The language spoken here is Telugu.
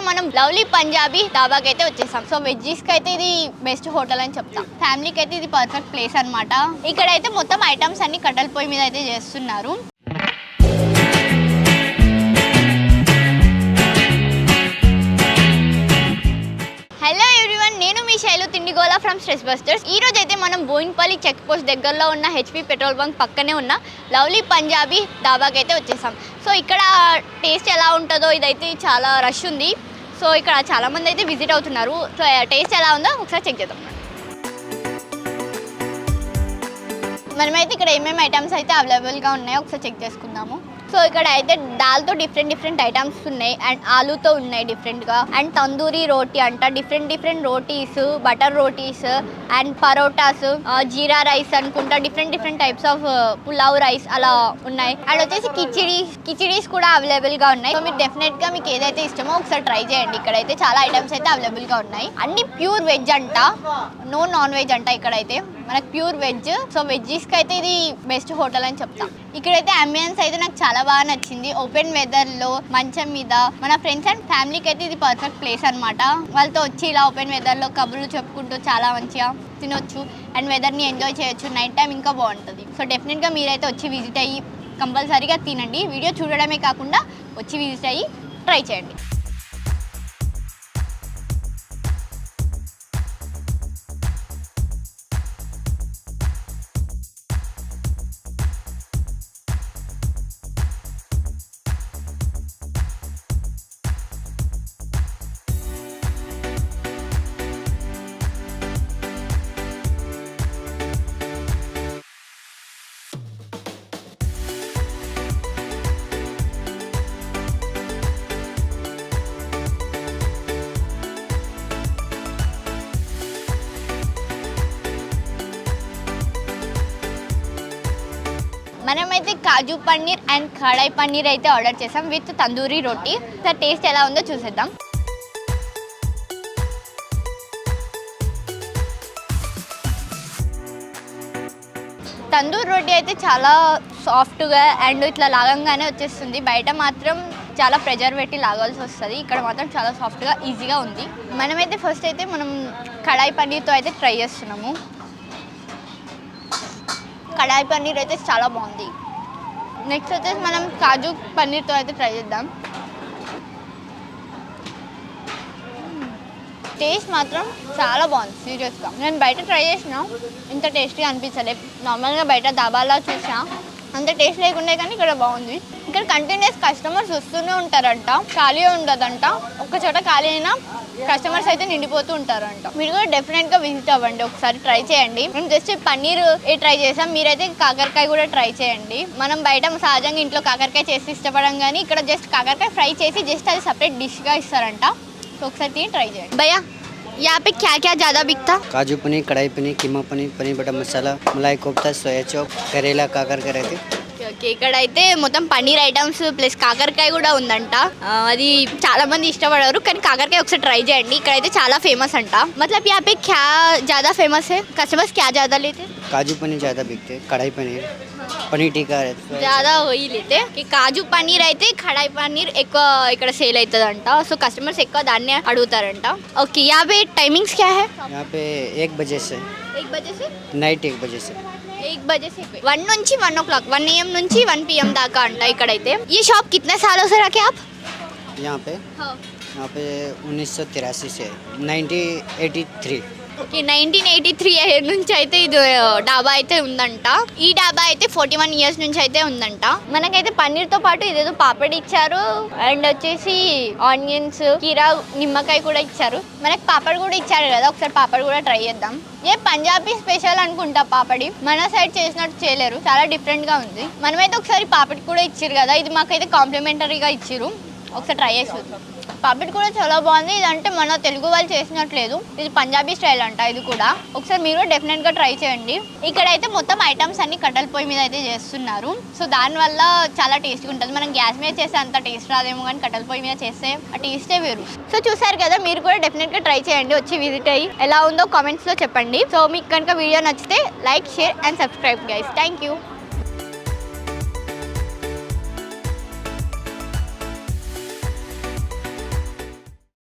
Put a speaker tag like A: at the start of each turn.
A: మనం లవ్లీ పంజాబీ ధాబాకి అయితే వచ్చేసాం. సో వెజ్జీస్ కి అయితే ఇది బెస్ట్ హోటల్ అని చెప్తాం. ఫ్యామిలీకి అయితే ఇది పర్ఫెక్ట్ ప్లేస్ అన్నమాట. ఇక్కడైతే మొత్తం ఐటమ్స్ అన్ని కట్టెల పొయ్యి మీద అయితే చేస్తున్నారు. హలో ఎవ్రీవన్, నేను మీ శైలు తిండిగోలా ఫ్రమ్ స్ట్రెస్ బస్టర్స్. ఈ రోజు అయితే మనం బోయిన్పల్లి చెక్ పోస్ట్ దగ్గరలో ఉన్న హెచ్పి పెట్రోల్ బంక్ పక్కనే ఉన్న లవ్లీ పంజాబీ ధాబాకి అయితే వచ్చేసాం. సో ఇక్కడ టేస్ట్ ఎలా ఉంటుందో, ఇదైతే చాలా రష్ ఉంది. సో ఇక్కడ చాలామంది అయితే విజిట్ అవుతున్నారు. సో టేస్ట్ ఎలా ఉందో ఒకసారి చెక్ చేద్దాం. మనమైతే ఇక్కడ ఏమేమి ఐటమ్స్ అయితే అవైలబుల్గా ఉన్నాయో ఒకసారి చెక్ చేసుకుందాము. సో ఇక్కడ అయితే దాల్తో డిఫరెంట్ ఐటమ్స్ ఉన్నాయి, అండ్ ఆలూతో ఉన్నాయి డిఫరెంట్గా, అండ్ తందూరి రోటీ అంట, different rotis, butter rotis and parottas, jeera rice అనుకుంటా, different types of pulao rice అలా ఉన్నాయి. అండ్ వచ్చేసి కిచిడీస్ కూడా అవైలబుల్గా ఉన్నాయి. సో మీరు డెఫినెట్గా మీకు ఏదైతే ఇష్టమో ఒకసారి ట్రై చేయండి. ఇక్కడైతే చాలా ఐటమ్స్ అయితే అవైలబుల్గా ఉన్నాయి. అన్ని ప్యూర్ వెజ్ అంట, నో నాన్ వెజ్ అంట. ఇక్కడైతే మనకు ప్యూర్ వెజ్. సో వెజ్జీస్కి అయితే ఇది బెస్ట్ హోటల్ అని చెప్తాం. ఇక్కడైతే అంబియన్స్ అయితే నాకు చాలా బాగా నచ్చింది. ఓపెన్ వెదర్లో మంచం మీద మన ఫ్రెండ్స్ అండ్ ఫ్యామిలీకి అయితే ఇది పర్ఫెక్ట్ ప్లేస్ అనమాట. వాళ్ళతో వచ్చి ఇలా ఓపెన్ వెదర్లో కబుర్లు చెప్పుకుంటూ చాలా మంచిగా తినొచ్చు అండ్ వెదర్ని ఎంజాయ్ చేయొచ్చు. నైట్ టైం ఇంకా బాగుంటుంది. సో డెఫినెట్గా మీరైతే వచ్చి విజిట్ అయ్యి కంపల్సరీగా తినండి. వీడియో చూడడమే కాకుండా వచ్చి విజిట్ అయ్యి ట్రై చేయండి. మనమైతే కాజు పన్నీర్ అండ్ కడాయి పన్నీర్ అయితే ఆర్డర్ చేసాం with tandoori roti. Sir taste ఎలా ఉందో చూసేద్దాం. తందూరి రోటీ అయితే చాలా సాఫ్ట్గా అండ్ ఇట్లా లాగంగానే వచ్చేస్తుంది. బయట మాత్రం చాలా ప్రెజర్ పెట్టి లాగాల్సి వస్తుంది. ఇక్కడ మాత్రం చాలా సాఫ్ట్గా ఈజీగా ఉంది. మనమైతే ఫస్ట్ అయితే మనం కడాయి పన్నీర్తో అయితే ట్రై చేస్తున్నాము. కడాయి పన్నీర్ అయితే చాలా బాగుంది. నెక్స్ట్ వచ్చేసి మనం కాజు పన్నీర్తో అయితే ట్రై చేద్దాం. టేస్ట్ మాత్రం చాలా బాగుంది సీరియస్గా. నేను బయట ట్రై చేసినా ఇంత టేస్ట్గా అనిపించలేదు. నార్మల్గా బయట దాబాలా చూసినా అంత టేస్ట్ లేకుండే, కానీ ఇక్కడ బాగుంది. ఇక్కడ కంటిన్యూస్ కస్టమర్స్ వస్తూనే ఉంటారంట, ఖాళీ ఉండదంట. ఒక్క చోట ఖాళీ అయినా కస్టమర్స్ అయితే నిండిపోతూ ఉంటారంట. మీరు కూడా డెఫినెట్గా విజిట్ అవ్వండి, ఒకసారి ట్రై చేయండి. మేము జస్ట్ పన్నీర్ ట్రై చేసాం, మీరైతే కాకరకాయ కూడా ట్రై చేయండి. మనం బయట సహజంగా ఇంట్లో కాకరకాయ చేసి ఇష్టపడం, కానీ ఇక్కడ జస్ట్ కాకరకాయ ఫ్రై చేసి జస్ట్ అది సపరేట్ డిష్గా ఇస్తారంట. సో ఒకసారి తిని ట్రై చేయండి. భయ్యా यहाँ पे क्या क्या ज़्यादा बिकता?
B: काजू पनीर, कढ़ाई पनीर, कीमा पनीर, पनीर बटर मसाला, मलाई कोफ्ता, सोया चॉप, करेला काकर का रहते.
A: ఓకే, ఇక్కడైతే మొత్తం పన్నీర్ ఐటమ్స్ ప్లస్ కాకరకాయ కూడా ఉందంట. అది చాలా మంది ఇష్టపడరు, కానీ కాకరకాయ ఒకసారి ట్రై చేయండి. ఇక్కడైతే చాలా ఫేమస్ అంట. मतलब यहाँ पे क्या ज़्यादा फेमस है? कस्टमर्स क्या ज़्यादा लेते?
B: काजू पनीर ज़्यादा बिकते, कढ़ाई पनीर, పనీర్ టీకా
A: ज़्यादा वही लेते. కాజు పన్నీర్ అయితే కడాయి పన్నీర్ ఎక్కువ ఇక్కడ సేల్ అవుతుందంట. సో కస్టమర్స్ ఎక్కువ దాన్నే అడుగుతారంట. ఓకే, यहाँ पे टाइमिंग्स क्या है?
B: यहाँ पे 1 बजे से
A: 1 बजे से
B: नाइट 1 बजे से
A: 1 बजे से 1 నుంచి 1 o'clock, 1 AM నుంచి 1 PM దాకా అంట ఇక్కడైతే. ये शॉप कितने सालों से रखे आप?
B: यहाँ पे 1983 से 1983
A: 1983 నుంచి అయితే ఇది డాబా అయితే ఉందంట. ఈ డాబా అయితే 41 years నుంచి అయితే ఉందంట. మనకైతే పన్నీర్తో పాటు ఇదేదో పాపడ్ ఇచ్చారు, అండ్ వచ్చేసి ఆనియన్స్, కీరా, నిమ్మకాయ కూడా ఇచ్చారు. మనకి పాపడ్ కూడా ఇచ్చారు కదా, ఒకసారి పాపడ్ కూడా ట్రై చేద్దాం. ఏ పంజాబీ స్పెషల్ అనుకుంటా పాపడి, మన సైడ్ చేసినట్టు చేయలేరు, చాలా డిఫరెంట్గా ఉంది. మనమైతే ఒకసారి పాపడి కూడా ఇచ్చారు కదా, ఇది మాకైతే కాంప్లిమెంటరీగా ఇచ్చారు. ఒకసారి ట్రై చేసి చూద్దాం. పాపడ్ కూడా చాలా బాగుంది. ఇదంటే మన తెలుగు వాళ్ళు చేసినట్లేదు, ఇది పంజాబీ స్టైల్ అంట. ఇది కూడా ఒకసారి మీరు డెఫినెట్గా ట్రై చేయండి. ఇక్కడైతే మొత్తం ఐటమ్స్ అన్ని కట్టెల పొయ్యి మీద అయితే చేస్తున్నారు. సో దానివల్ల చాలా టేస్ట్గా ఉంటుంది. మనం గ్యాస్ మీద చేస్తే అంత టేస్ట్ రాదేమో, కానీ కట్టెల పొయ్యి మీద చేస్తే ఆ టేస్టే వేరు. సో చూసారు కదా, మీరు కూడా డెఫినెట్గా ట్రై చేయండి. వచ్చి విజిట్ అయ్యి ఎలా ఉందో కామెంట్స్లో చెప్పండి. సో మీకు కనుక వీడియో నచ్చితే like, share and subscribe guys. Thank you.